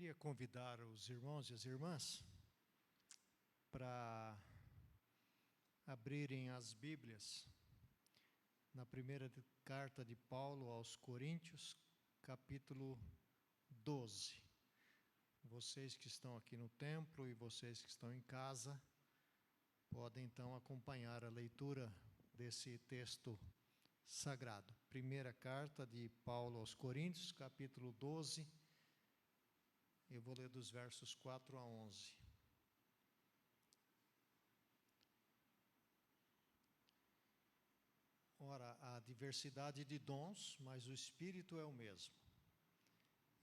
Queria convidar os irmãos e as irmãs para abrirem as Bíblias na primeira carta de Paulo aos Coríntios, capítulo 12. Vocês que estão aqui no templo e vocês que estão em casa, podem então acompanhar a leitura desse texto sagrado. Primeira carta de Paulo aos Coríntios, capítulo 12. Eu vou ler dos versos 4 a 11. Ora, há diversidade de dons, mas o Espírito é o mesmo.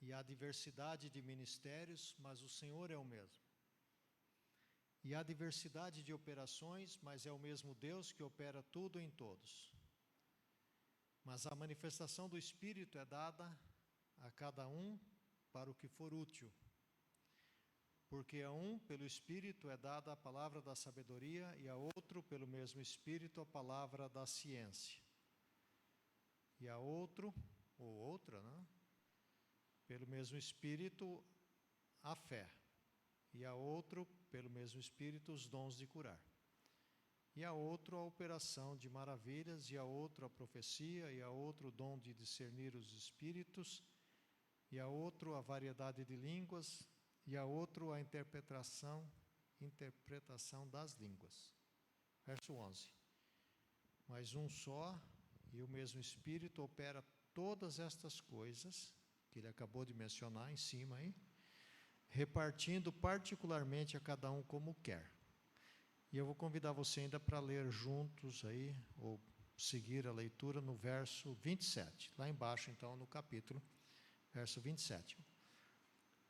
E há diversidade de ministérios, mas o Senhor é o mesmo. E há diversidade de operações, mas é o mesmo Deus que opera tudo em todos. Mas a manifestação do Espírito é dada a cada um para o que for útil. Porque a um, pelo Espírito, é dada a palavra da sabedoria, e a outro, pelo mesmo Espírito, a palavra da ciência. E a outro, ou outra, né? Pelo mesmo Espírito, a fé. E a outro, pelo mesmo Espírito, os dons de curar. E a outro, a operação de maravilhas, e a outro, a profecia, e a outro, o dom de discernir os espíritos, e a outro, a variedade de línguas, e a outro, a interpretação das línguas. Verso 11. Mas um só e o mesmo Espírito opera todas estas coisas, que ele acabou de mencionar em cima aí, repartindo particularmente a cada um como quer. E eu vou convidar você ainda para ler juntos aí, ou seguir a leitura no verso 27. Lá embaixo, então, no capítulo, verso 27.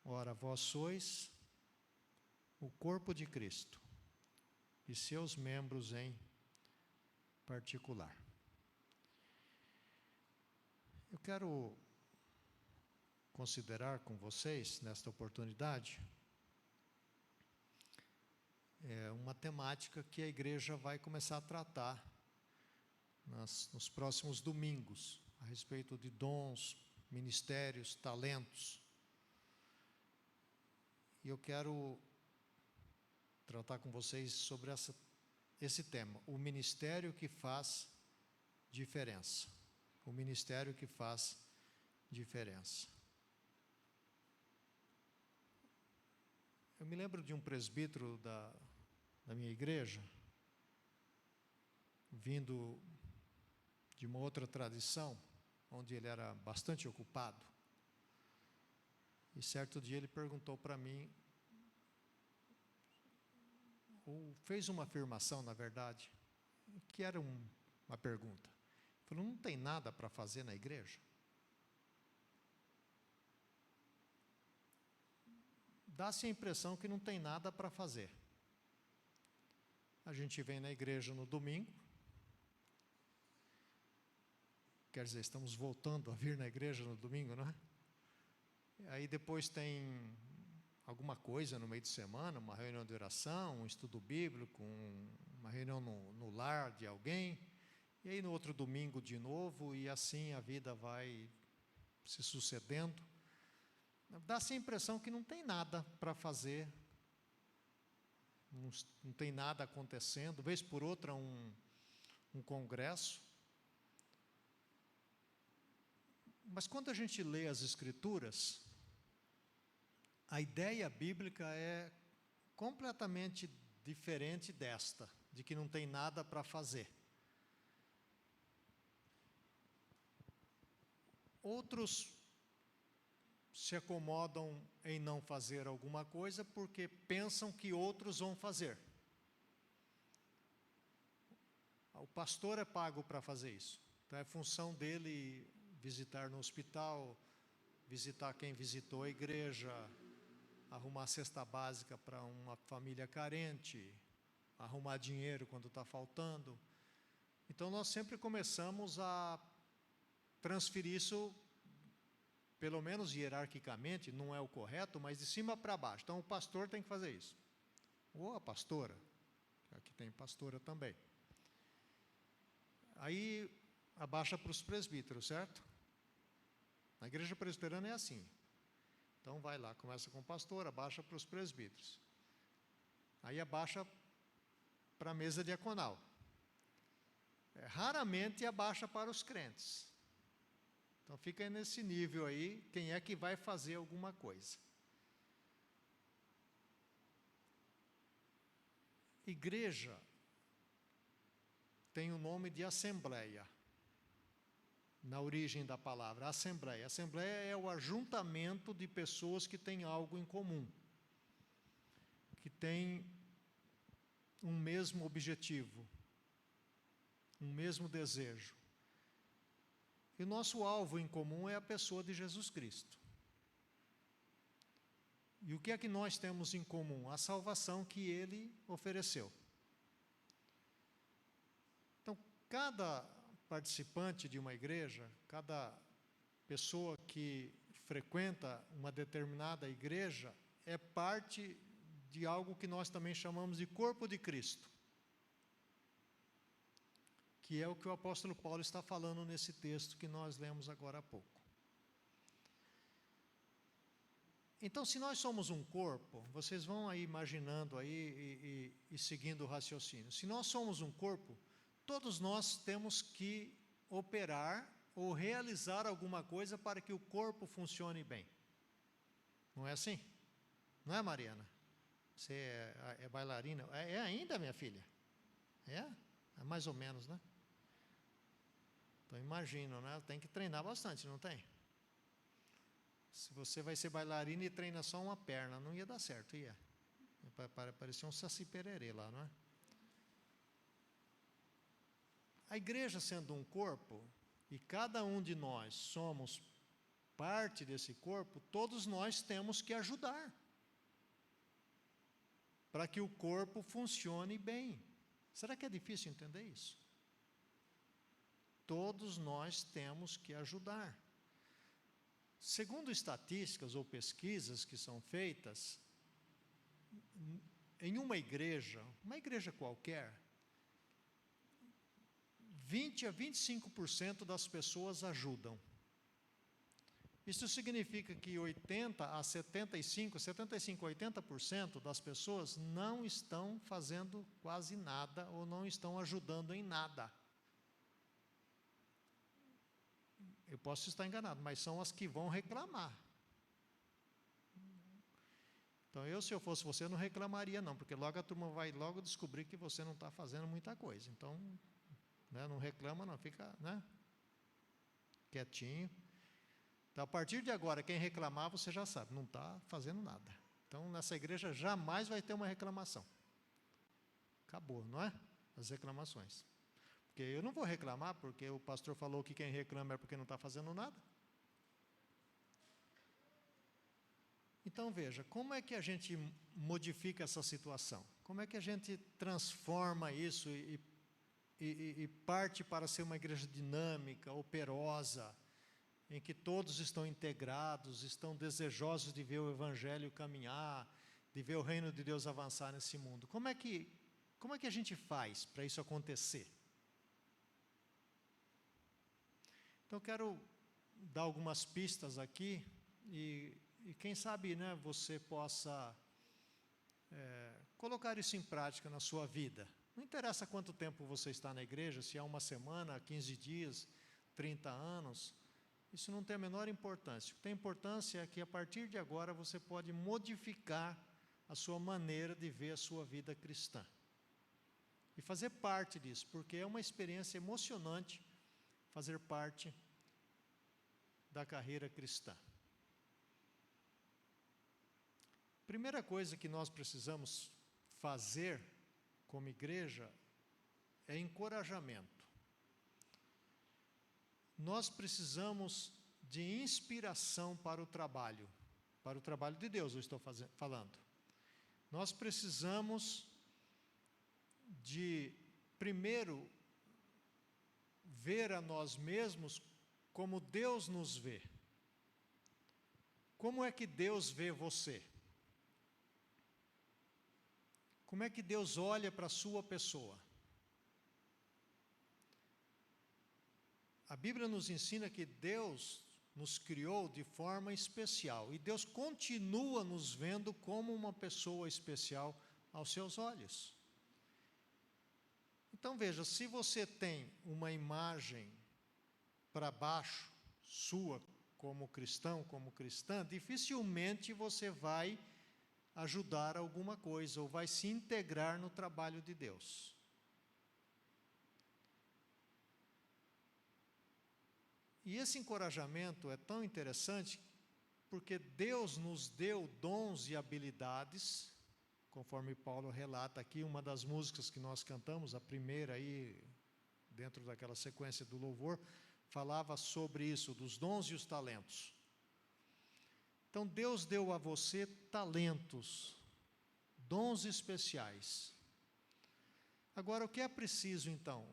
Ora, vós sois o corpo de Cristo, e seus membros em particular. Eu quero considerar com vocês, nesta oportunidade, uma temática que a igreja vai começar a tratar nos próximos domingos, a respeito de dons, ministérios, talentos. E eu quero tratar com vocês sobre esse tema, o ministério que faz diferença. O ministério que faz diferença. Eu me lembro de um presbítero da minha igreja, vindo de uma outra tradição, onde ele era bastante ocupado. E certo dia ele perguntou para mim, ou fez uma afirmação, na verdade, que era uma pergunta. Ele falou, não tem nada para fazer na igreja? Dá-se a impressão que não tem nada para fazer. A gente vem na igreja no domingo, quer dizer, estamos voltando a vir na igreja no domingo, não é? Aí depois tem alguma coisa no meio de semana, uma reunião de oração, um estudo bíblico, uma reunião no lar de alguém, e aí no outro domingo de novo, e assim a vida vai se sucedendo. Dá-se a impressão que não tem nada para fazer, não tem nada acontecendo, vez por outra um congresso. Mas quando a gente lê as Escrituras, a ideia bíblica é completamente diferente desta, de que não tem nada para fazer. Outros se acomodam em não fazer alguma coisa porque pensam que outros vão fazer. O pastor é pago para fazer isso. Então é função dele visitar no hospital, visitar quem visitou a igreja, arrumar cesta básica para uma família carente, arrumar dinheiro quando está faltando. Então nós sempre começamos a transferir isso, pelo menos hierarquicamente, não é o correto, mas de cima para baixo. Então o pastor tem que fazer isso. Ou a pastora, aqui tem pastora também. Aí abaixa para os presbíteros, certo? Na igreja presbiteriana é assim. Então vai lá, começa com o pastor, abaixa para os presbíteros. Aí abaixa para a mesa diaconal. Raramente abaixa para os crentes. Então fica aí nesse nível aí, quem é que vai fazer alguma coisa. Igreja tem o nome de assembleia, na origem da palavra, assembleia. Assembleia é o ajuntamento de pessoas que têm algo em comum, que têm um mesmo objetivo, um mesmo desejo. E o nosso alvo em comum é a pessoa de Jesus Cristo. E o que é que nós temos em comum? A salvação que Ele ofereceu. Então, cada participante de uma igreja, cada pessoa que frequenta uma determinada igreja, é parte de algo que nós também chamamos de corpo de Cristo, que é o que o apóstolo Paulo está falando nesse texto que nós lemos agora há pouco. Então, se nós somos um corpo, vocês vão aí imaginando aí e seguindo o raciocínio. Se nós somos um corpo, todos nós temos que operar ou realizar alguma coisa para que o corpo funcione bem. Não é assim? Não é, Mariana? Você é bailarina? É ainda, minha filha? É mais ou menos, né? Então, imagino, né? Tem que treinar bastante, não tem? Se você vai ser bailarina e treina só uma perna, não ia dar certo, ia. Parecia um saci pererê lá, não é? A igreja sendo um corpo, e cada um de nós somos parte desse corpo, todos nós temos que ajudar para que o corpo funcione bem. Será que é difícil entender isso? Todos nós temos que ajudar. Segundo estatísticas ou pesquisas que são feitas, em uma igreja qualquer, 20 a 25% das pessoas ajudam. Isso significa que 80 a 75 a 80% das pessoas não estão fazendo quase nada ou não estão ajudando em nada. Eu posso estar enganado, mas são as que vão reclamar. Então, se eu fosse você, eu não reclamaria não, porque logo a turma vai logo descobrir que você não está fazendo muita coisa. Então, né, não reclama não, fica, né, quietinho. Então, a partir de agora, quem reclamar, você já sabe, não está fazendo nada. Então, nessa igreja jamais vai ter uma reclamação. Acabou, não é? As reclamações. Porque eu não vou reclamar, porque o pastor falou que quem reclama é porque não está fazendo nada. Então, veja, como é que a gente modifica essa situação? Como é que a gente transforma isso e parte para ser uma igreja dinâmica, operosa, em que todos estão integrados, estão desejosos de ver o Evangelho caminhar, de ver o reino de Deus avançar nesse mundo? Como é que a gente faz para isso acontecer? Então, eu quero dar algumas pistas aqui e quem sabe, né, você possa colocar isso em prática na sua vida. Não interessa quanto tempo você está na igreja, se é uma semana, 15 dias, 30 anos, isso não tem a menor importância. O que tem importância é que a partir de agora você pode modificar a sua maneira de ver a sua vida cristã. E fazer parte disso, porque é uma experiência emocionante fazer parte da carreira cristã. Primeira coisa que nós precisamos fazer como igreja é encorajamento. Nós precisamos de inspiração para o trabalho de Deus, eu estou falando. Nós precisamos de, primeiro, ver a nós mesmos como Deus nos vê. Como é que Deus vê você? Como é que Deus olha para a sua pessoa? A Bíblia nos ensina que Deus, nos criou de forma especial. E Deus continua nos vendo como uma pessoa especial aos seus olhos. Então veja, se você tem uma imagem para baixo, sua, como cristão, como cristã, dificilmente você vai ajudar alguma coisa ou vai se integrar no trabalho de Deus. E esse encorajamento é tão interessante porque Deus nos deu dons e habilidades, conforme Paulo relata aqui, uma das músicas que nós cantamos, a primeira aí, dentro daquela sequência do louvor, falava sobre isso, dos dons e os talentos. Então Deus deu a você talentos, dons especiais. Agora, o que é preciso então?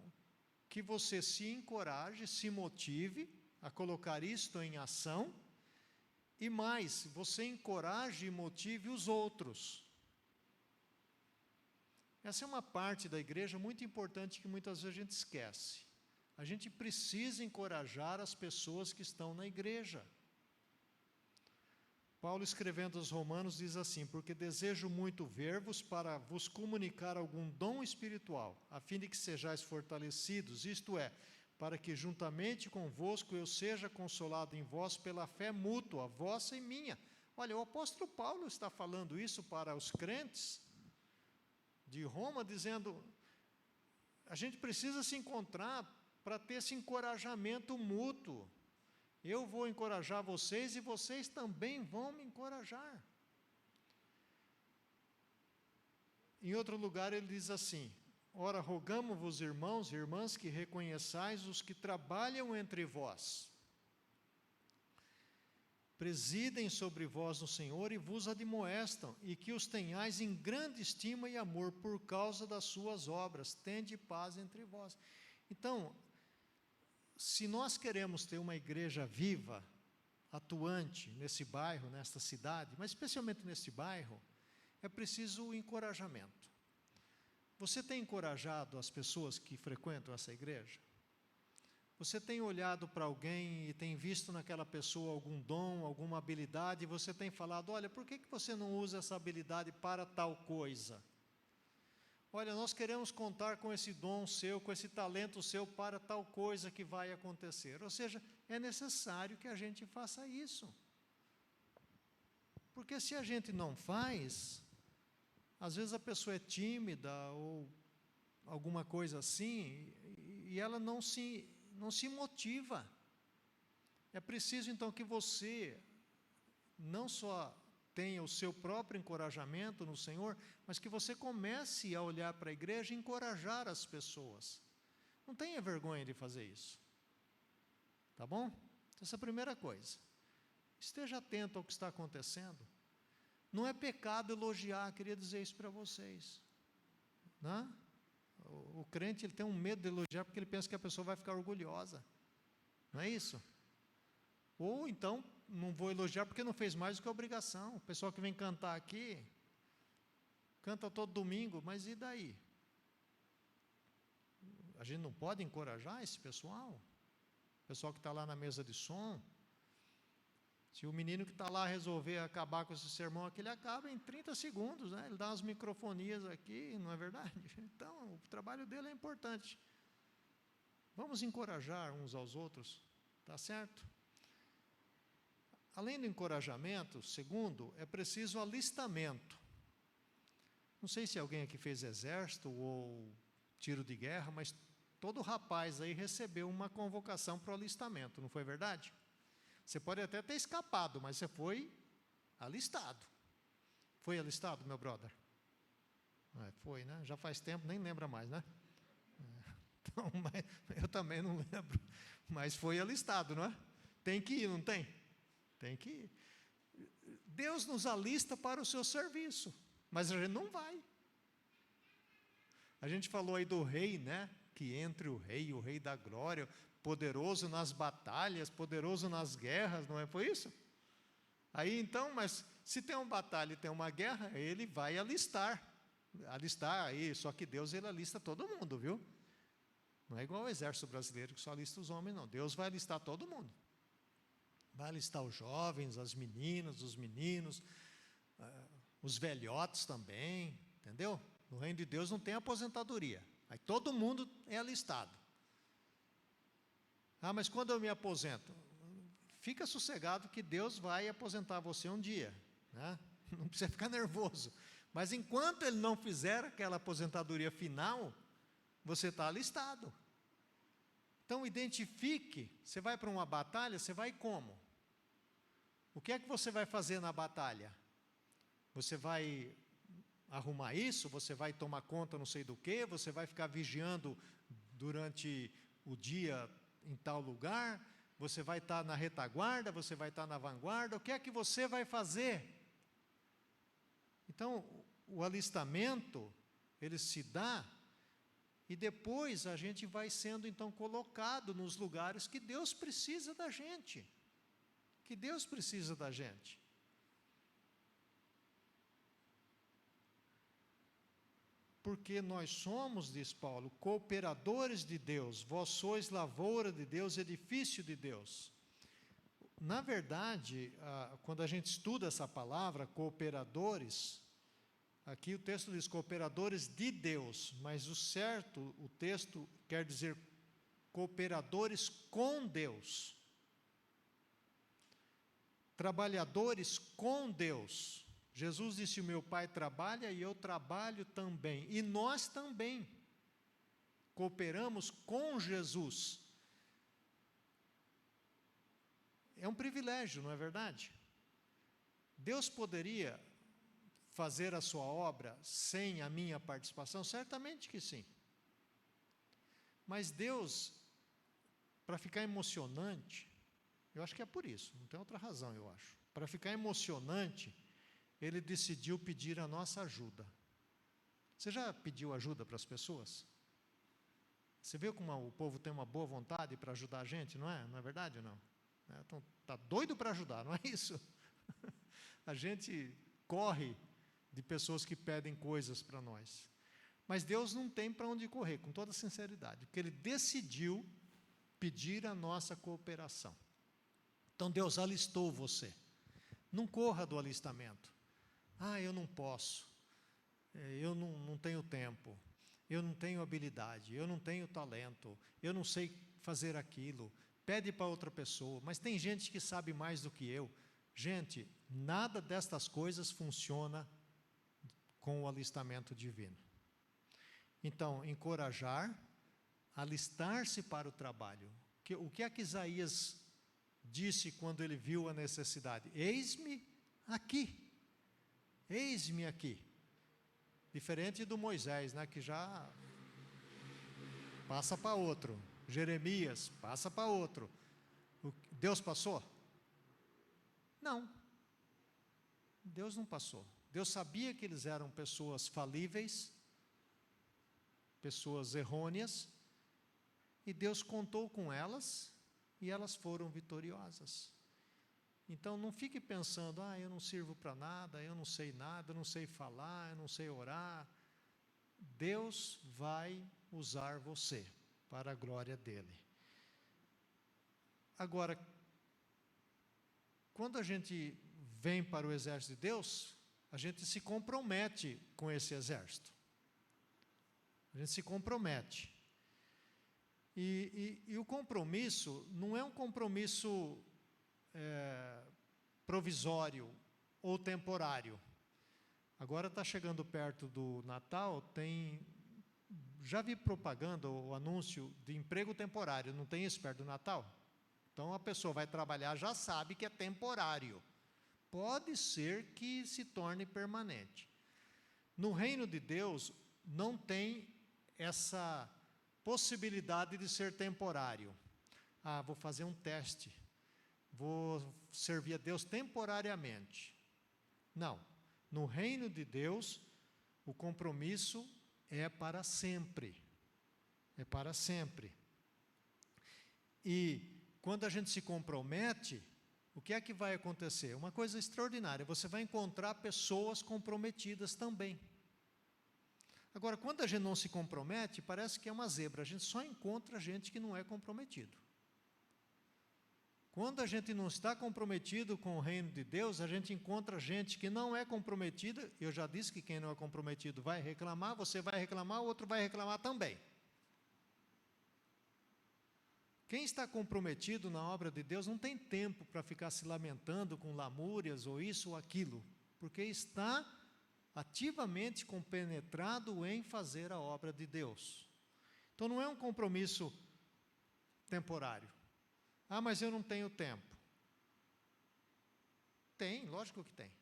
Que você se encoraje, se motive a colocar isto em ação, e mais, você encoraje e motive os outros. Essa é uma parte da igreja muito importante que muitas vezes a gente esquece. A gente precisa encorajar as pessoas que estão na igreja. Paulo, escrevendo aos Romanos, diz assim: porque desejo muito ver-vos para vos comunicar algum dom espiritual, a fim de que sejais fortalecidos, isto é, para que juntamente convosco eu seja consolado em vós pela fé mútua, vossa e minha. Olha, o apóstolo Paulo está falando isso para os crentes de Roma, dizendo, a gente precisa se encontrar para ter esse encorajamento mútuo. Eu vou encorajar vocês e vocês também vão me encorajar. Em outro lugar ele diz assim: ora, rogamo-vos, irmãos e irmãs, que reconheçais os que trabalham entre vós, presidem sobre vós no Senhor e vos admoestam, e que os tenhais em grande estima e amor por causa das suas obras. Tende paz entre vós. Então, se nós queremos ter uma igreja viva, atuante nesse bairro, nesta cidade, mas especialmente nesse bairro, é preciso o encorajamento. Você tem encorajado as pessoas que frequentam essa igreja? Você tem olhado para alguém e tem visto naquela pessoa algum dom, alguma habilidade, e você tem falado, olha, por que você não usa essa habilidade para tal coisa? Olha, nós queremos contar com esse dom seu, com esse talento seu para tal coisa que vai acontecer. Ou seja, é necessário que a gente faça isso. Porque se a gente não faz, às vezes a pessoa é tímida ou alguma coisa assim, e ela não se motiva. É preciso então que você não só tenha o seu próprio encorajamento no Senhor, mas que você comece a olhar para a igreja e encorajar as pessoas. Não tenha vergonha de fazer isso. Tá bom? Então, essa é a primeira coisa. Esteja atento ao que está acontecendo. Não é pecado elogiar, queria dizer isso para vocês. Né? O crente ele tem um medo de elogiar porque ele pensa que a pessoa vai ficar orgulhosa. Não é isso? Ou então, não vou elogiar porque não fez mais do que a obrigação. O pessoal que vem cantar aqui, canta todo domingo, mas e daí? A gente não pode encorajar esse pessoal? O pessoal que está lá na mesa de som? Se o menino que está lá resolver acabar com esse sermão aqui, ele acaba em 30 segundos, né? Ele dá umas microfonias aqui, não é verdade? Então, o trabalho dele é importante. Vamos encorajar uns aos outros, tá certo? Além do encorajamento, segundo, é preciso alistamento. Não sei se alguém aqui fez exército ou tiro de guerra, mas todo rapaz aí recebeu uma convocação para o alistamento, não foi verdade? Você pode até ter escapado, mas você foi alistado. Foi alistado, meu brother? Foi, né? Já faz tempo, nem lembra mais, né? Então, eu também não lembro. Mas foi alistado, não é? Tem que ir, não tem? Tem que ir. Deus nos alista para o seu serviço, mas a gente não vai. A gente falou aí do rei, né? Que entre o rei da glória, poderoso nas batalhas, poderoso nas guerras, não é? Foi isso? Aí então, mas se tem uma batalha e tem uma guerra, ele vai alistar aí, só que Deus ele alista todo mundo, viu? Não é igual ao exército brasileiro que só alista os homens, não. Deus vai alistar todo mundo. Vai alistar os jovens, as meninas, os meninos, os velhotes também, entendeu? No reino de Deus não tem aposentadoria. Aí todo mundo é alistado. Ah, mas quando eu me aposento? Fica sossegado que Deus vai aposentar você um dia, né? Não precisa ficar nervoso. Mas enquanto Ele não fizer aquela aposentadoria final, você está alistado. Então identifique, você vai para uma batalha, você vai como? O que é que você vai fazer na batalha? Você vai arrumar isso? Você vai tomar conta não sei do quê? Você vai ficar vigiando durante o dia em tal lugar? Você vai estar na retaguarda? Você vai estar na vanguarda? O que é que você vai fazer? Então, o alistamento, ele se dá, e depois a gente vai sendo então colocado nos lugares que Deus precisa da gente. Que Deus precisa da gente. Porque nós somos, diz Paulo, cooperadores de Deus, vós sois lavoura de Deus, edifício de Deus. Na verdade, quando a gente estuda essa palavra, cooperadores, aqui o texto diz cooperadores de Deus, mas o certo, o texto quer dizer cooperadores com Deus. Trabalhadores com Deus. Jesus disse, o meu Pai trabalha e eu trabalho também. E nós também cooperamos com Jesus. É um privilégio, não é verdade? Deus poderia fazer a sua obra sem a minha participação? Certamente que sim. Mas Deus, para ficar emocionante, eu acho que é por isso, não tem outra razão, eu acho. Para ficar emocionante, Ele decidiu pedir a nossa ajuda. Você já pediu ajuda para as pessoas? Você vê como o povo tem uma boa vontade para ajudar a gente, não é? Não é verdade ou não? Então, está doido para ajudar, não é isso? A gente corre de pessoas que pedem coisas para nós. Mas Deus não tem para onde correr, com toda sinceridade, porque Ele decidiu pedir a nossa cooperação. Então Deus alistou você. Não corra do alistamento. Ah, eu não posso. Eu não tenho tempo. Eu não tenho habilidade. Eu não tenho talento. Eu não sei fazer aquilo. Pede para outra pessoa. Mas tem gente que sabe mais do que eu. Gente, nada destas coisas funciona com o alistamento divino. Então, encorajar, alistar-se para o trabalho. O que é que Isaías disse quando ele viu a necessidade? Eis-me aqui. Eis-me aqui. Diferente do Moisés, né, que já passa para outro. Jeremias, passa para outro. Deus passou? Não. Deus não passou. Deus sabia que eles eram pessoas falíveis, pessoas errôneas, e Deus contou com elas, e elas foram vitoriosas. Então não fique pensando, eu não sirvo para nada, eu não sei nada, eu não sei falar, eu não sei orar. Deus vai usar você para a glória dEle. Agora, quando a gente vem para o exército de Deus, a gente se compromete com esse exército. A gente se compromete. E o compromisso não é um compromisso provisório ou temporário. Agora está chegando perto do Natal, já vi propaganda ou anúncio de emprego temporário, não tem isso perto do Natal? Então a pessoa vai trabalhar, já sabe que é temporário. Pode ser que se torne permanente. No reino de Deus, não tem essa possibilidade de ser temporário. Vou fazer um teste. Vou servir a Deus temporariamente. Não. No reino de Deus, o compromisso é para sempre. É para sempre. E quando a gente se compromete, o que é que vai acontecer? Uma coisa extraordinária, você vai encontrar pessoas comprometidas também. Agora, quando a gente não se compromete, parece que é uma zebra, a gente só encontra gente que não é comprometido. Quando a gente não está comprometido com o reino de Deus, a gente encontra gente que não é comprometida. Eu já disse que quem não é comprometido vai reclamar, você vai reclamar, o outro vai reclamar também. Quem está comprometido na obra de Deus não tem tempo para ficar se lamentando com lamúrias ou isso ou aquilo, porque está ativamente compenetrado em fazer a obra de Deus. Então não é um compromisso temporário. Ah, mas eu não tenho tempo. Tem, lógico que tem.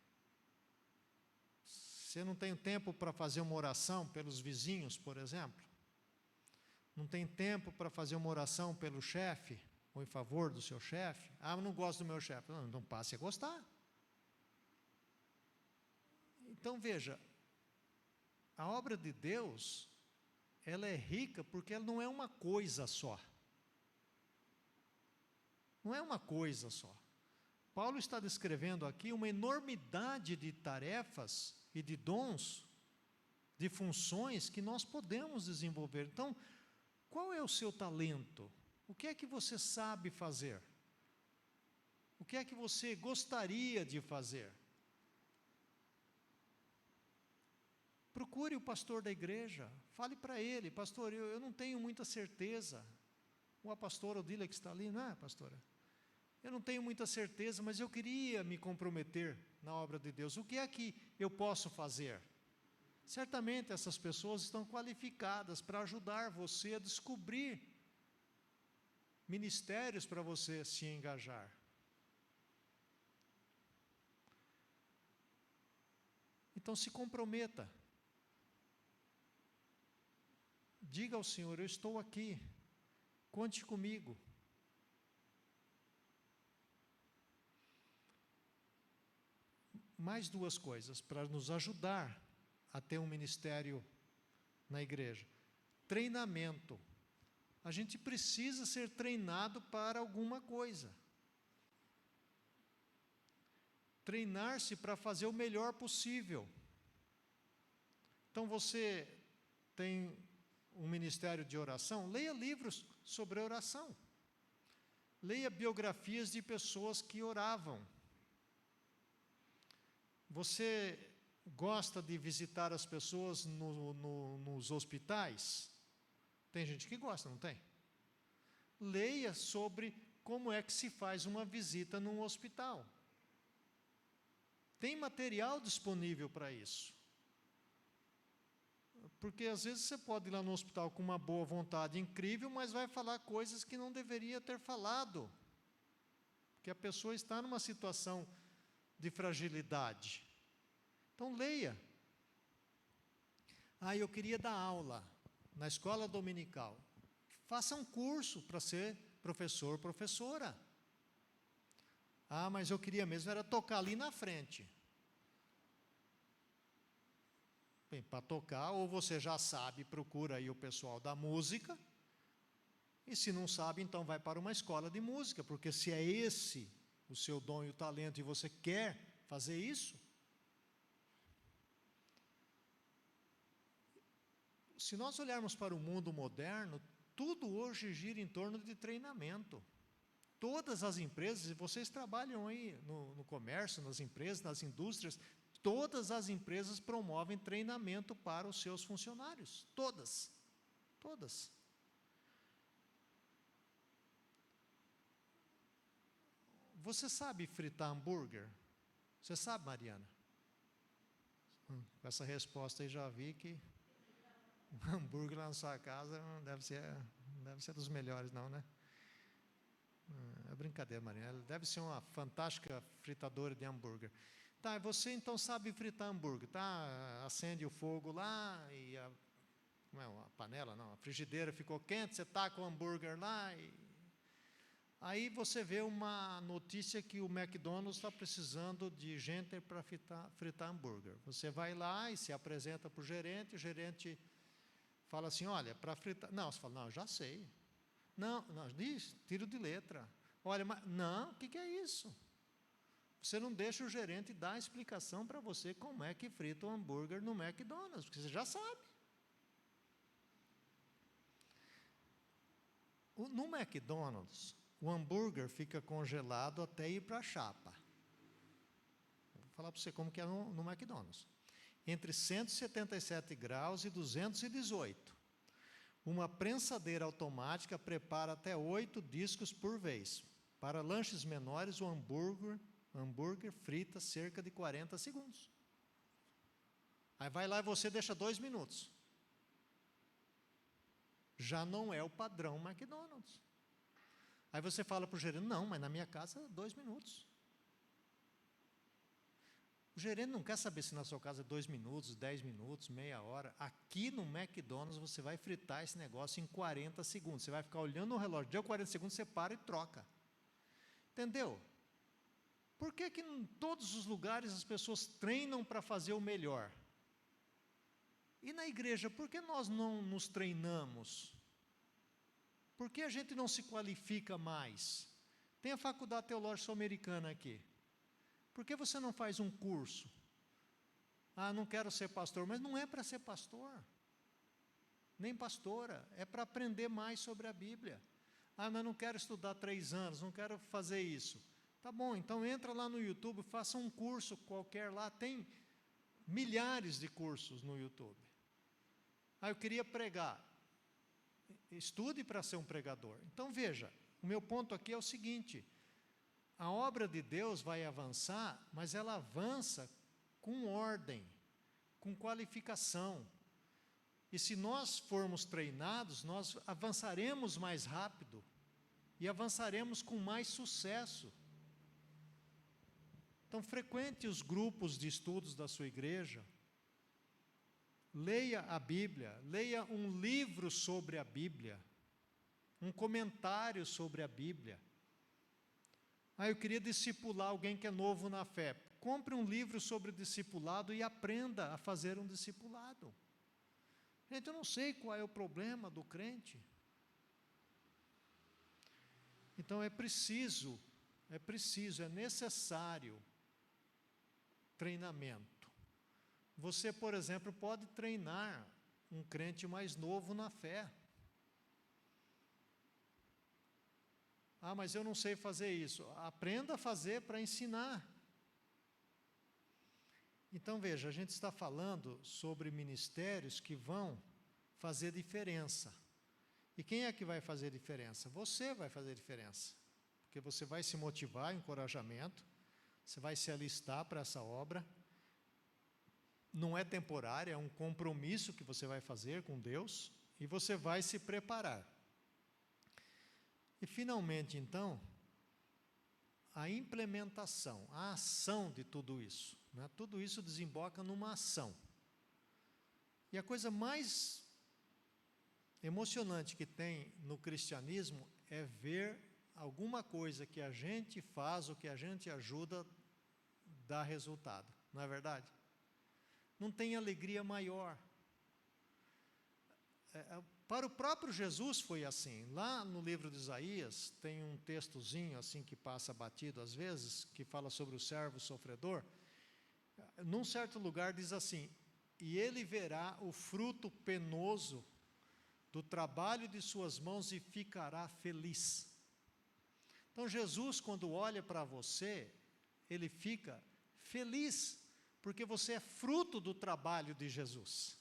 Você não tem tempo para fazer uma oração pelos vizinhos, por exemplo? Não tem tempo para fazer uma oração pelo chefe, ou em favor do seu chefe? Ah, eu não gosto do meu chefe. Não, então passe a gostar. Então veja, a obra de Deus, ela é rica porque ela não é uma coisa só. Não é uma coisa só. Paulo está descrevendo aqui uma enormidade de tarefas e de dons, de funções que nós podemos desenvolver. Então, qual é o seu talento? O que é que você sabe fazer? O que é que você gostaria de fazer? Procure o pastor da igreja, fale para ele: pastor, eu não tenho muita certeza. Ou a pastora Odília que está ali, não é, pastora? Eu não tenho muita certeza, mas eu queria me comprometer na obra de Deus. O que é que eu posso fazer? Certamente essas pessoas estão qualificadas para ajudar você a descobrir ministérios para você se engajar. Então se comprometa. Diga ao Senhor: eu estou aqui, conte comigo. Mais duas coisas para nos ajudar a ter um ministério na igreja. Treinamento. A gente precisa ser treinado para alguma coisa. Treinar-se para fazer o melhor possível. Então você tem um ministério de oração, leia livros sobre oração. Leia biografias de pessoas que oravam. Você gosta de visitar as pessoas nos hospitais? Tem gente que gosta, não tem? Leia sobre como é que se faz uma visita num hospital. Tem material disponível para isso. Porque às vezes você pode ir lá no hospital com uma boa vontade incrível, mas vai falar coisas que não deveria ter falado. Porque a pessoa está numa situação de fragilidade. Então leia. Ah, eu queria dar aula na escola dominical. Faça um curso para ser professor, professora. Ah, mas eu queria mesmo era tocar ali na frente. Bem, para tocar, ou você já sabe, procura aí o pessoal da música, e se não sabe, então vai para uma escola de música, porque se é esse o seu dom e o talento, e você quer fazer isso, se nós olharmos para o mundo moderno, tudo hoje gira em torno de treinamento. Todas as empresas, e vocês trabalham aí no comércio, nas empresas, nas indústrias, todas as empresas promovem treinamento para os seus funcionários. Todas. Todas. Você sabe fritar hambúrguer? Você sabe, Mariana? Com essa resposta aí já vi que o hambúrguer lá na sua casa não deve ser dos melhores não, né? É brincadeira, Mariana. Ela deve ser uma fantástica fritadora de hambúrguer. Tá, você então sabe fritar hambúrguer, tá? Acende o fogo lá e a panela, não, a frigideira ficou quente, você taca o hambúrguer lá e aí você vê uma notícia que o McDonald's está precisando de gente para fritar hambúrguer. Você vai lá e se apresenta para o gerente fala assim: olha, para fritar. Não, você fala: não, já sei. Não, diz, tiro de letra. Olha, mas não, o que é isso? Você não deixa o gerente dar a explicação para você como é que frita o hambúrguer no McDonald's, porque você já sabe. No McDonald's, o hambúrguer fica congelado até ir para a chapa. Vou falar para você como que é no McDonald's. Entre 177 graus e 218. Uma prensadeira automática prepara até 8 discos por vez. Para lanches menores, o hambúrguer frita cerca de 40 segundos. Aí vai lá e você deixa 2 minutos. Já não é o padrão McDonald's. Aí você fala para o gerente, não, mas na minha casa 2 minutos. O gerente não quer saber se na sua casa é 2 minutos, 10 minutos, meia hora. Aqui no McDonald's você vai fritar esse negócio em 40 segundos. Você vai ficar olhando o relógio, deu 40 segundos, você para e troca. Entendeu? Por que que em todos os lugares as pessoas treinam para fazer o melhor? E na igreja, por que nós não nos treinamos? Por que a gente não se qualifica mais? Tem a Faculdade Teológica Sul-Americana aqui. Por que você não faz um curso? Ah, não quero ser pastor. Mas não é para ser pastor, nem pastora. É para aprender mais sobre a Bíblia. Ah, mas não quero estudar 3 anos, não quero fazer isso. Tá bom, então entra lá no YouTube, faça um curso qualquer lá. Tem milhares de cursos no YouTube. Ah, eu queria pregar. Estude para ser um pregador. Então veja, o meu ponto aqui é o seguinte: a obra de Deus vai avançar, mas ela avança com ordem, com qualificação. E se nós formos treinados, nós avançaremos mais rápido e avançaremos com mais sucesso. Então, frequente os grupos de estudos da sua igreja, leia a Bíblia, leia um livro sobre a Bíblia, um comentário sobre a Bíblia. Ah, eu queria discipular alguém que é novo na fé. Compre um livro sobre discipulado e aprenda a fazer um discipulado. Gente, eu não sei qual é o problema do crente. Então é necessário treinamento. Você, por exemplo, pode treinar um crente mais novo na fé. Ah, mas eu não sei fazer isso. Aprenda a fazer para ensinar. Então, veja, a gente está falando sobre ministérios que vão fazer diferença. E quem é que vai fazer diferença? Você vai fazer diferença. Porque você vai se motivar, encorajamento, você vai se alistar para essa obra. Não é temporária, é um compromisso que você vai fazer com Deus, e você vai se preparar. E, finalmente, então, a implementação, a ação de tudo isso. Né? Tudo isso desemboca numa ação. E a coisa mais emocionante que tem no cristianismo é ver alguma coisa que a gente faz, ou que a gente ajuda, dar resultado. Não é verdade? Não tem alegria maior. Para o próprio Jesus foi assim. Lá no livro de Isaías, tem um textozinho assim que passa batido às vezes, que fala sobre o servo sofredor. Num certo lugar diz assim: e ele verá o fruto penoso do trabalho de suas mãos e ficará feliz. Então Jesus, quando olha para você, ele fica feliz, porque você é fruto do trabalho de Jesus.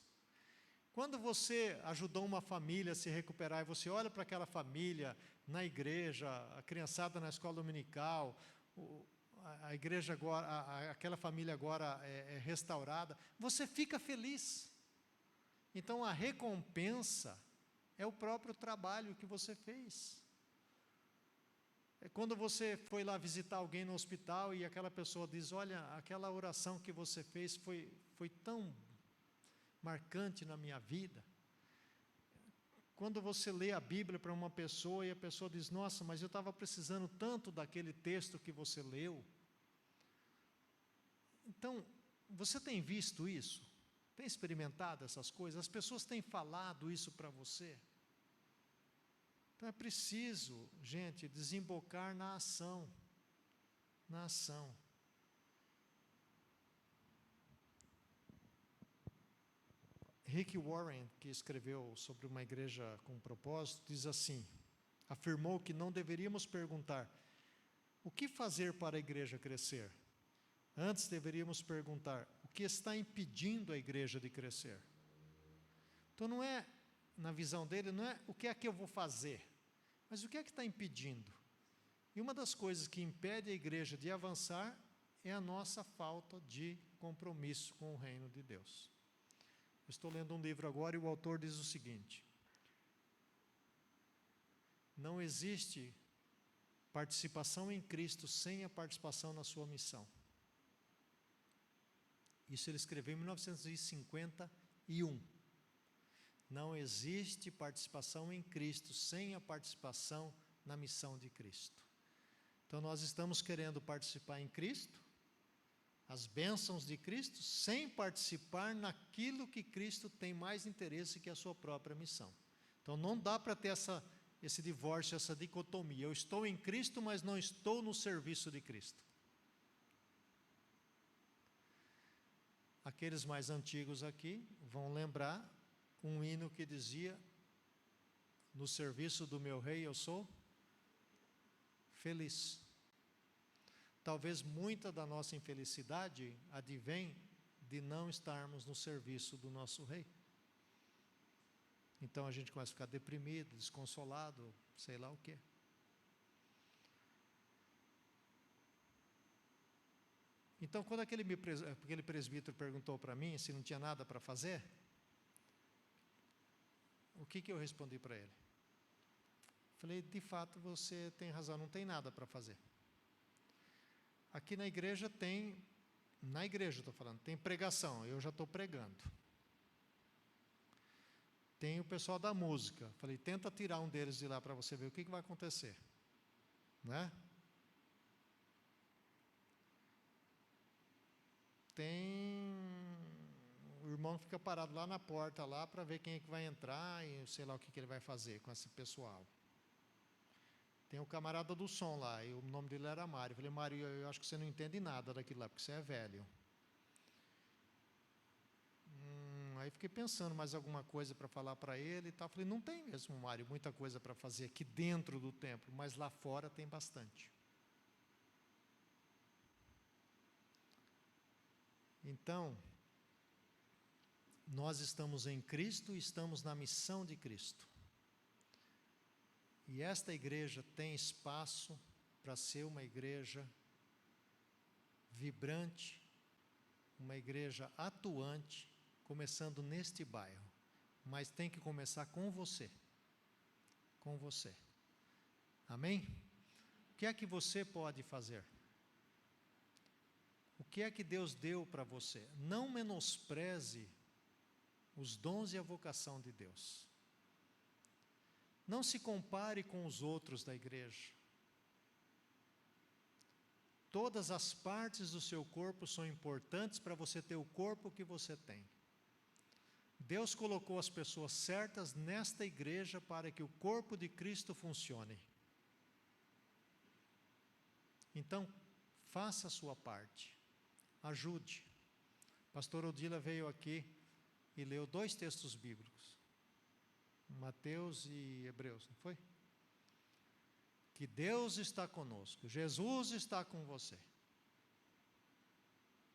Quando você ajudou uma família a se recuperar, e você olha para aquela família na igreja, a criançada na escola dominical, a igreja agora, aquela família agora é restaurada, você fica feliz. Então a recompensa é o próprio trabalho que você fez. É quando você foi lá visitar alguém no hospital e aquela pessoa diz: olha, aquela oração que você fez foi tão marcante na minha vida. Quando você lê a Bíblia para uma pessoa e a pessoa diz: nossa, mas eu estava precisando tanto daquele texto que você leu. Então, você tem visto isso? Tem experimentado essas coisas? As pessoas têm falado isso para você? Então é preciso, gente, desembocar na ação. Na ação. Rick Warren, que escreveu sobre uma igreja com propósito, diz assim, afirmou que não deveríamos perguntar o que fazer para a igreja crescer. Antes deveríamos perguntar o que está impedindo a igreja de crescer. Então não é, na visão dele, não é o que é que eu vou fazer, mas o que é que está impedindo. E uma das coisas que impede a igreja de avançar é a nossa falta de compromisso com o reino de Deus. Eu estou lendo um livro agora e o autor diz o seguinte: não existe participação em Cristo sem a participação na sua missão. Isso ele escreveu em 1951. Não existe participação em Cristo sem a participação na missão de Cristo. Então nós estamos querendo participar em Cristo, as bênçãos de Cristo, sem participar naquilo que Cristo tem mais interesse, que é a sua própria missão. Então não dá para ter esse divórcio, essa dicotomia. Eu estou em Cristo, mas não estou no serviço de Cristo. Aqueles mais antigos aqui vão lembrar um hino que dizia: no serviço do meu rei eu sou feliz. Talvez muita da nossa infelicidade advém de não estarmos no serviço do nosso rei. Então a gente começa a ficar deprimido, desconsolado, sei lá o quê. Então quando aquele presbítero perguntou para mim se não tinha nada para fazer, o que eu respondi para ele? Falei, de fato você tem razão, não tem nada para fazer. Aqui na igreja estou falando, tem pregação, eu já estou pregando. Tem o pessoal da música. Falei, tenta tirar um deles de lá para você ver o que vai acontecer. Né? Tem o irmão que fica parado lá na porta lá para ver quem é que vai entrar e sei lá o que ele vai fazer com esse pessoal. Tem o camarada do som lá, e o nome dele era Mário. Falei, Mário, eu acho que você não entende nada daquilo lá, porque você é velho. Aí fiquei pensando mais alguma coisa para falar para ele e tal. Falei, não tem mesmo, Mário, muita coisa para fazer aqui dentro do templo, mas lá fora tem bastante. Então, nós estamos em Cristo e estamos na missão de Cristo. E esta igreja tem espaço para ser uma igreja vibrante, uma igreja atuante, começando neste bairro. Mas tem que começar com você. Com você. Amém? O que é que você pode fazer? O que é que Deus deu para você? Não menospreze os dons e a vocação de Deus. Não se compare com os outros da igreja. Todas as partes do seu corpo são importantes para você ter o corpo que você tem. Deus colocou as pessoas certas nesta igreja para que o corpo de Cristo funcione. Então, faça a sua parte. Ajude. Pastor Odila veio aqui e leu 2 textos bíblicos. Mateus e Hebreus, não foi? Que Deus está conosco, Jesus está com você.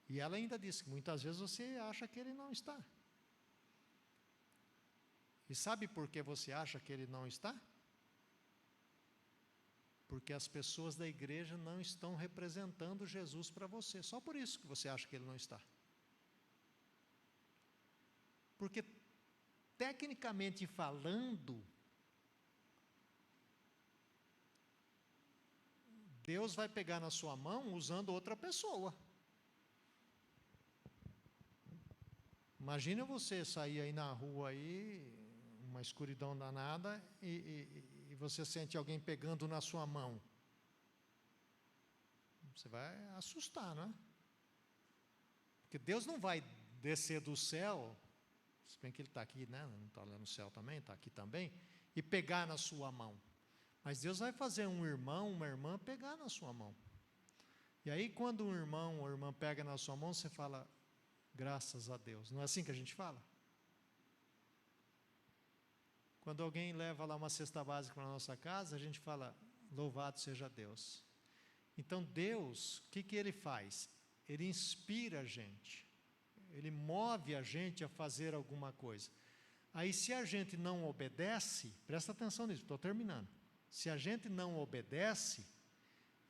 E ela ainda disse que muitas vezes você acha que Ele não está. E sabe por que você acha que Ele não está? Porque as pessoas da igreja não estão representando Jesus para você. Só por isso que você acha que Ele não está. Porque, tecnicamente falando, Deus vai pegar na sua mão usando outra pessoa. Imagina você sair aí na rua, aí, uma escuridão danada, e você sente alguém pegando na sua mão. Você vai assustar, não é? Porque Deus não vai descer do céu, se bem que Ele está aqui, né? Não está lá no céu também, está aqui também, e pegar na sua mão. Mas Deus vai fazer um irmão, uma irmã pegar na sua mão. E aí quando um irmão ou irmã pega na sua mão, você fala, graças a Deus. Não é assim que a gente fala? Quando alguém leva lá uma cesta básica para a nossa casa, a gente fala, louvado seja Deus. Então Deus, o que Ele faz? Ele inspira a gente, Ele move a gente a fazer alguma coisa. Aí se a gente não obedece, presta atenção nisso, estou terminando. Se a gente não obedece,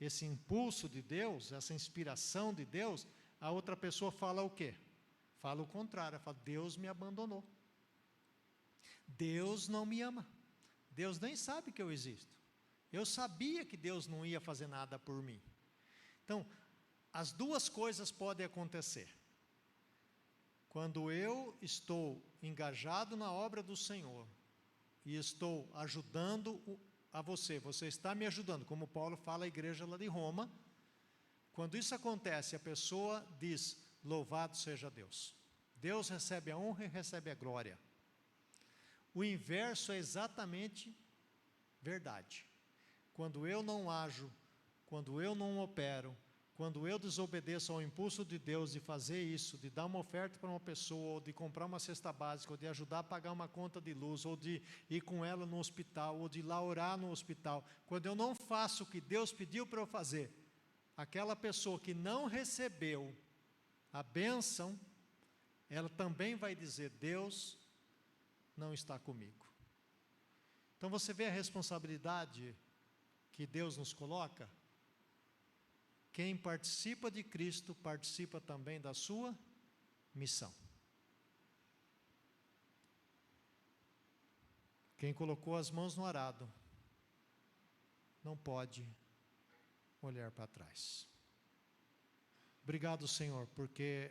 esse impulso de Deus, essa inspiração de Deus, a outra pessoa fala o quê? Fala o contrário, ela fala, Deus me abandonou. Deus não me ama. Deus nem sabe que eu existo. Eu sabia que Deus não ia fazer nada por mim. Então, as duas coisas podem acontecer. Quando eu estou engajado na obra do Senhor e estou ajudando a você, você está me ajudando, como Paulo fala à igreja lá de Roma. Quando isso acontece, a pessoa diz, louvado seja Deus. Deus recebe a honra e recebe a glória. O inverso é exatamente verdade. Quando eu não ajo, quando eu não opero, quando eu desobedeço ao impulso de Deus de fazer isso, de dar uma oferta para uma pessoa, ou de comprar uma cesta básica, ou de ajudar a pagar uma conta de luz, ou de ir com ela no hospital, ou de ir lá orar no hospital, quando eu não faço o que Deus pediu para eu fazer, aquela pessoa que não recebeu a bênção, ela também vai dizer, Deus não está comigo. Então você vê a responsabilidade que Deus nos coloca? Quem participa de Cristo, participa também da sua missão. Quem colocou as mãos no arado, não pode olhar para trás. Obrigado, Senhor, porque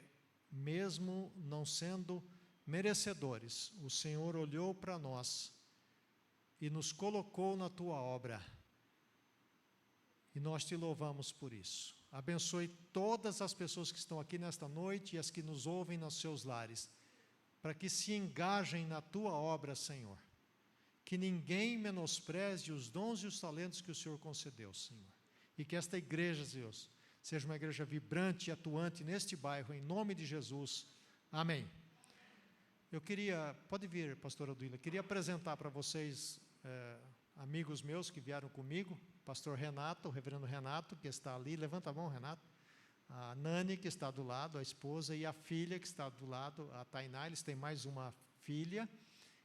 mesmo não sendo merecedores, o Senhor olhou para nós e nos colocou na Tua obra. E nós Te louvamos por isso. Abençoe todas as pessoas que estão aqui nesta noite e as que nos ouvem nos seus lares, para que se engajem na Tua obra, Senhor. Que ninguém menospreze os dons e os talentos que o Senhor concedeu, Senhor. E que esta igreja, Deus, seja uma igreja vibrante e atuante neste bairro, em nome de Jesus. Amém. Eu queria, pode vir, pastora Duília, queria apresentar para vocês amigos meus que vieram comigo, pastor Renato, o reverendo Renato, que está ali, levanta a mão, Renato, a Nani, que está do lado, a esposa, e a filha, que está do lado, a Tainá. Eles têm mais uma filha,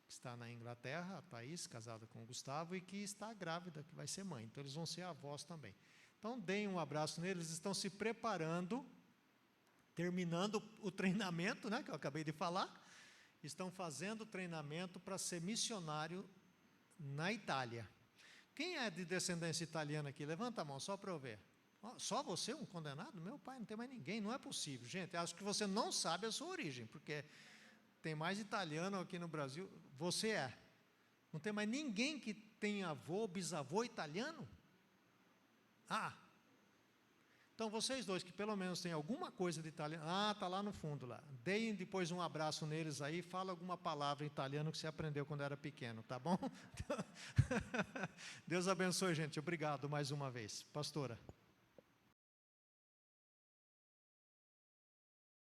que está na Inglaterra, a Thaís, casada com o Gustavo, e que está grávida, que vai ser mãe, então eles vão ser avós também. Então deem um abraço neles, eles estão se preparando, terminando o treinamento, né, que eu acabei de falar, estão fazendo o treinamento para ser missionário na Itália. Quem é de descendência italiana aqui? Levanta a mão, só para eu ver. Só você, um condenado? Meu pai, não tem mais ninguém, não é possível. Gente, acho que você não sabe a sua origem, porque tem mais italiano aqui no Brasil. Você é. Não tem mais ninguém que tem avô, bisavô italiano? Ah, então vocês dois que pelo menos têm alguma coisa de italiano, está lá no fundo lá. Deem depois um abraço neles aí, fala alguma palavra em italiano que você aprendeu quando era pequeno, tá bom? Deus abençoe, gente. Obrigado mais uma vez. Pastora.